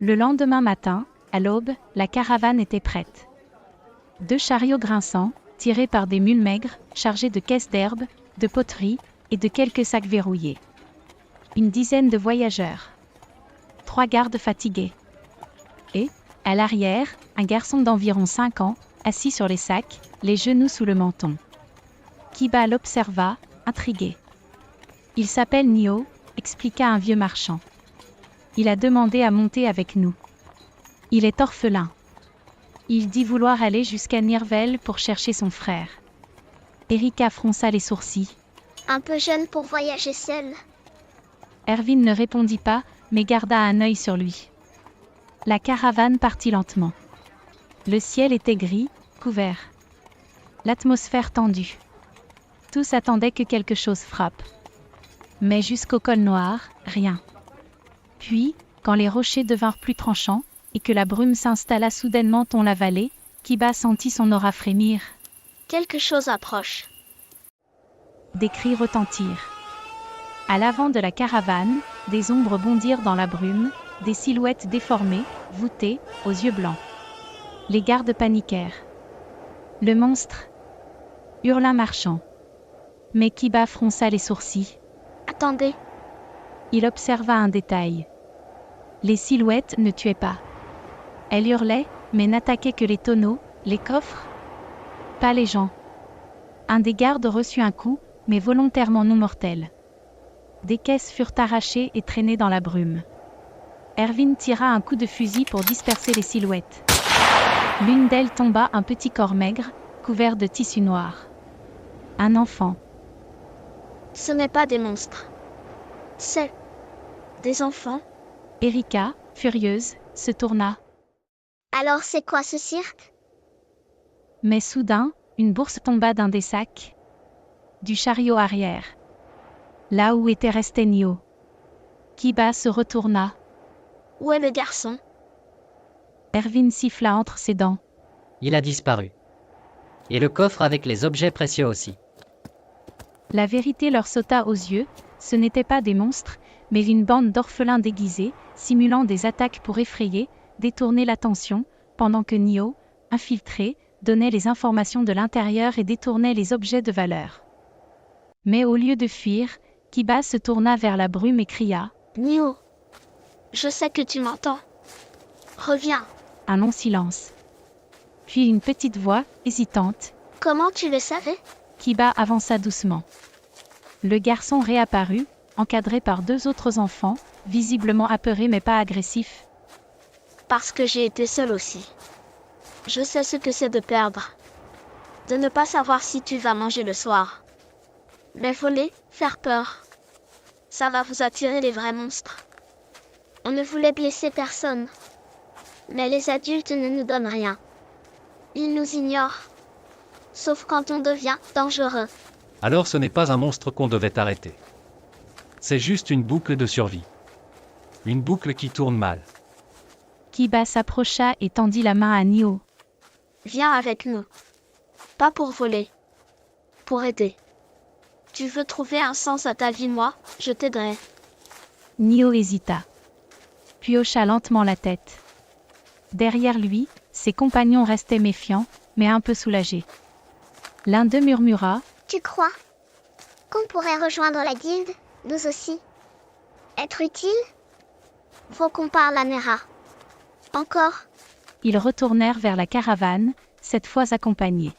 Le lendemain matin, à l'aube, la caravane était prête. 2 chariots grinçants, tirés par des mules maigres, chargés de caisses d'herbes, de poteries et de quelques sacs verrouillés. Une dizaine de voyageurs. 3 gardes fatigués. Et, à l'arrière, un garçon d'environ 5 ans, assis sur les sacs, les genoux sous le menton. Kiba l'observa, intrigué. « Il s'appelle Nio », expliqua un vieux marchand. « Il a demandé à monter avec nous. Il est orphelin. Il dit vouloir aller jusqu'à Nirvel pour chercher son frère. » Erika fronça les sourcils. « Un peu jeune pour voyager seul. » Erwin ne répondit pas, mais garda un œil sur lui. La caravane partit lentement. Le ciel était gris, couvert. L'atmosphère tendue. Tous attendaient que quelque chose frappe. Mais jusqu'au col noir, rien. Puis, quand les rochers devinrent plus tranchants, et que la brume s'installa soudainement dans la vallée, Kiba sentit son aura frémir. Quelque chose approche. Des cris retentirent. À l'avant de la caravane, des ombres bondirent dans la brume, des silhouettes déformées, voûtées, aux yeux blancs. Les gardes paniquèrent. Le monstre hurla un marchand. Mais Kiba fronça les sourcils. Attendez. Il observa un détail. Les silhouettes ne tuaient pas. Elles hurlaient, mais n'attaquaient que les tonneaux, les coffres. Pas les gens. Un des gardes reçut un coup, mais volontairement non mortel. Des caisses furent arrachées et traînées dans la brume. Erwin tira un coup de fusil pour disperser les silhouettes. L'une d'elles tomba un petit corps maigre, couvert de tissu noir. Un enfant. Ce n'est pas des monstres. C'est des enfants. Erika, furieuse, se tourna. Alors c'est quoi ce cirque? Mais soudain, une bourse tomba d'un des sacs. Du chariot arrière. Là où était resté Nio. Kiba se retourna. Où est le garçon? Erwin siffla entre ses dents. Il a disparu. Et le coffre avec les objets précieux aussi. La vérité leur sauta aux yeux, ce n'étaient pas des monstres, mais une bande d'orphelins déguisés, simulant des attaques pour effrayer, détourner l'attention, pendant que Nio, infiltré, donnait les informations de l'intérieur et détournait les objets de valeur. Mais au lieu de fuir, Kiba se tourna vers la brume et cria. « Nio, je sais que tu m'entends. Reviens. » Un long silence. Puis une petite voix, hésitante. « Comment tu le savais ?» Kiba avança doucement. Le garçon réapparut, encadré par 2 autres enfants, visiblement apeurés mais pas agressifs. « Parce que j'ai été seule aussi. Je sais ce que c'est de perdre. De ne pas savoir si tu vas manger le soir. Mais voler, faire peur. Ça va vous attirer les vrais monstres. On ne voulait blesser personne. Mais les adultes ne nous donnent rien. Ils nous ignorent. Sauf quand on devient dangereux. » Alors ce n'est pas un monstre qu'on devait arrêter. C'est juste une boucle de survie. Une boucle qui tourne mal. Kiba s'approcha et tendit la main à Nio. « Viens avec nous. Pas pour voler. Pour aider. Tu veux trouver un sens à ta vie, moi, je t'aiderai. » Nio hésita. Puis hocha lentement la tête. Derrière lui, ses compagnons restaient méfiants, mais un peu soulagés. L'un d'eux murmura. « Tu crois qu'on pourrait rejoindre la guilde, nous aussi? Être utile? Faut qu'on parle à Nera. Encore ?» Ils retournèrent vers la caravane, cette fois accompagnés.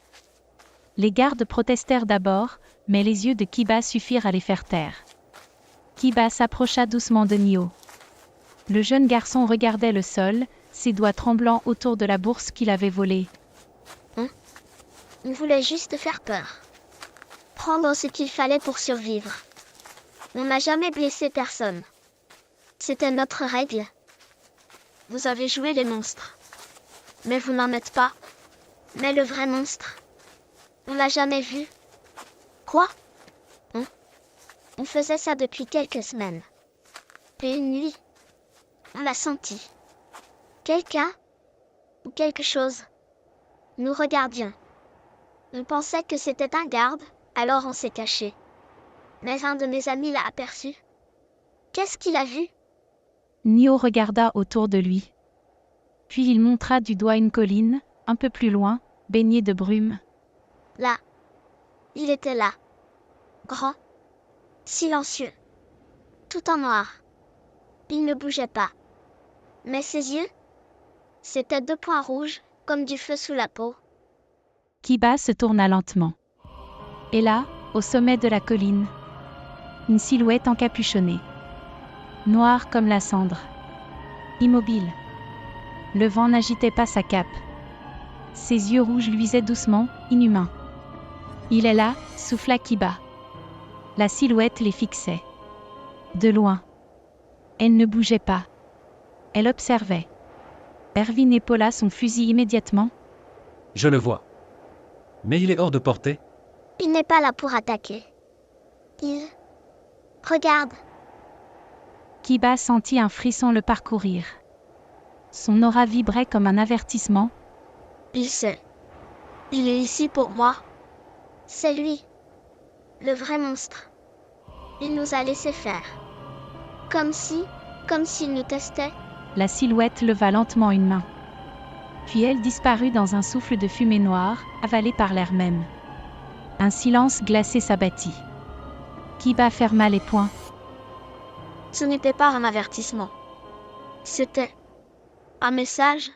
Les gardes protestèrent d'abord, mais les yeux de Kiba suffirent à les faire taire. Kiba s'approcha doucement de Nio. Le jeune garçon regardait le sol, ses doigts tremblants autour de la bourse qu'il avait volée. On voulait juste faire peur. Prendre ce qu'il fallait pour survivre. On n'a jamais blessé personne. C'était notre règle. Vous avez joué les monstres. Mais vous n'en êtes pas. Mais le vrai monstre, on l'a jamais vu. Quoi? On faisait ça depuis quelques semaines. Et une nuit, on l'a senti. Quelqu'un ou quelque chose nous regardions. On pensait que c'était un garde, alors on s'est caché. Mais un de mes amis l'a aperçu. Qu'est-ce qu'il a vu? Nio regarda autour de lui. Puis il montra du doigt une colline, un peu plus loin, baignée de brume. Là. Il était là. Grand. Silencieux. Tout en noir. Il ne bougeait pas. Mais ses yeux, c'étaient 2 points rouges, comme du feu sous la peau. Kiba se tourna lentement. Et là, au sommet de la colline, une silhouette encapuchonnée. Noire comme la cendre. Immobile. Le vent n'agitait pas sa cape. Ses yeux rouges luisaient doucement, inhumains. Il est là, souffla Kiba. La silhouette les fixait. De loin. Elle ne bougeait pas. Elle observait. Erwin épaula son fusil immédiatement. Je le vois. Mais il est hors de portée. Il n'est pas là pour attaquer. Il... Regarde. Kiba sentit un frisson le parcourir. Son aura vibrait comme un avertissement. Il sait. Il est ici pour moi. C'est lui. Le vrai monstre. Il nous a laissé faire. Comme s'il nous testait. La silhouette leva lentement une main. Puis elle disparut dans un souffle de fumée noire, avalé par l'air même. Un silence glacé s'abattit. Kiba ferma les poings. Ce n'était pas un avertissement. C'était un message.